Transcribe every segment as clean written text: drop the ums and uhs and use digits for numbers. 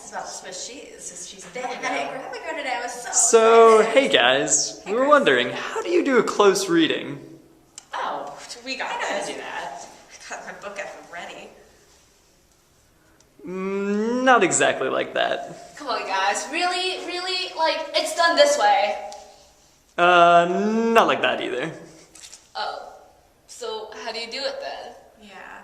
It's about the Swiss cheese. She's having graphic today. I was so hey guys, we were wondering, how do you do a close reading? Oh, we got to do that. I got my book up and ready. Not exactly like that. Come on guys, really, like, it's done this way. Not like that either. Oh, so how do you do it then? Yeah.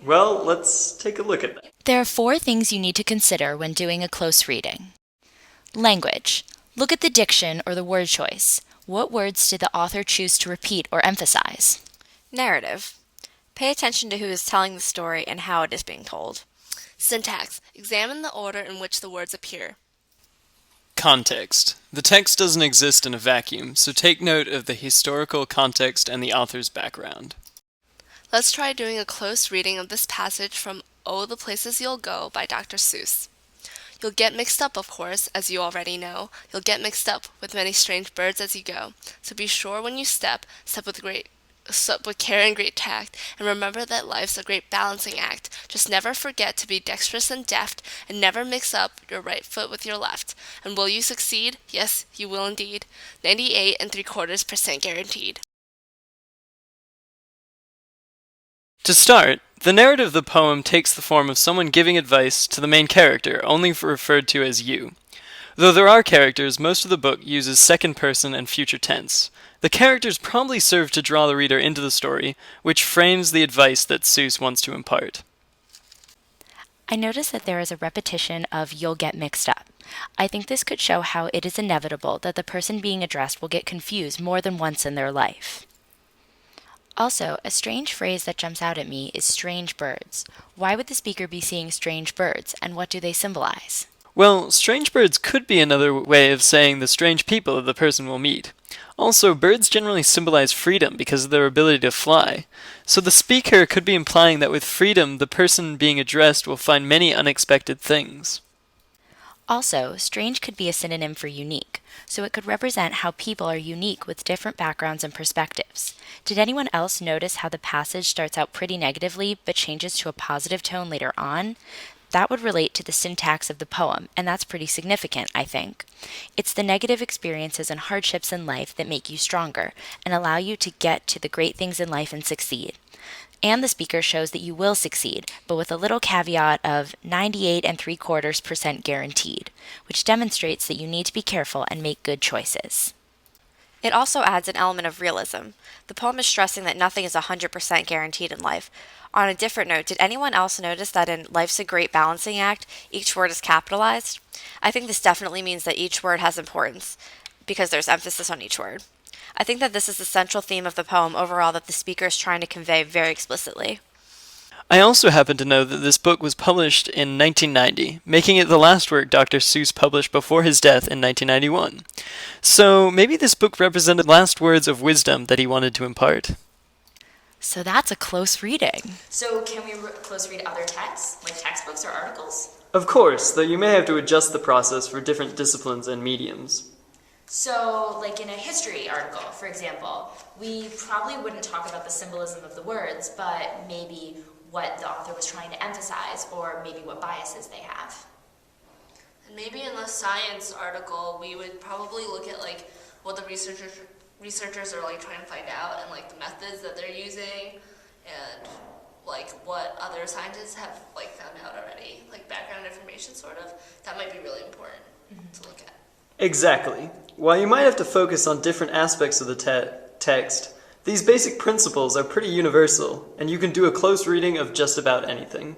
Well, let's take a look at that. There are 4 things you need to consider when doing a close reading. Language. Look at the diction or the word choice. What words did the author choose to repeat or emphasize? Narrative. Pay attention to who is telling the story and how it is being told. Syntax. Examine the order in which the words appear. Context. The text doesn't exist in a vacuum, so take note of the historical context and the author's background. Let's try doing a close reading of this passage from Oh, the Places You'll Go by Dr. Seuss. You'll get mixed up, of course, as you already know. You'll get mixed up with many strange birds as you go. So be sure when you step with care and great tact, and remember that life's a great balancing act. Just never forget to be dexterous and deft, and never mix up your right foot with your left. And will you succeed? Yes, you will indeed. 98.75% guaranteed. To start, the narrative of the poem takes the form of someone giving advice to the main character, only referred to as you. Though there are characters, most of the book uses second person and future tense. The characters probably serve to draw the reader into the story, which frames the advice that Seuss wants to impart. I notice that there is a repetition of "you'll get mixed up." I think this could show how it is inevitable that the person being addressed will get confused more than once in their life. Also, a strange phrase that jumps out at me is strange birds. Why would the speaker be seeing strange birds, and what do they symbolize? Well, strange birds could be another way of saying the strange people that the person will meet. Also, birds generally symbolize freedom because of their ability to fly. So the speaker could be implying that with freedom, the person being addressed will find many unexpected things. Also, strange could be a synonym for unique, so it could represent how people are unique with different backgrounds and perspectives. Did anyone else notice how the passage starts out pretty negatively but changes to a positive tone later on? That would relate to the syntax of the poem, and that's pretty significant, I think. It's the negative experiences and hardships in life that make you stronger and allow you to get to the great things in life and succeed. And the speaker shows that you will succeed, but with a little caveat of 98.75% guaranteed, which demonstrates that you need to be careful and make good choices. It also adds an element of realism. The poem is stressing that nothing is 100% guaranteed in life. On a different note, did anyone else notice that in Life's a Great Balancing Act, each word is capitalized? I think this definitely means that each word has importance, because there's emphasis on each word. I think that this is the central theme of the poem overall that the speaker is trying to convey very explicitly. I also happen to know that this book was published in 1990, making it the last work Dr. Seuss published before his death in 1991. So maybe this book represented the last words of wisdom that he wanted to impart. So that's a close reading. So can we close read other texts, like textbooks or articles? Of course, though you may have to adjust the process for different disciplines and mediums. So, like in a history article, for example, we probably wouldn't talk about the symbolism of the words, but maybe what the author was trying to emphasize, or maybe what biases they have. And maybe in the science article, we would probably look at like what the researchers are like trying to find out, and like the methods that they're using, and like what other scientists have like found out already, like background information sort of. That might be really important to look at. Exactly. While you might have to focus on different aspects of the text, these basic principles are pretty universal, and you can do a close reading of just about anything.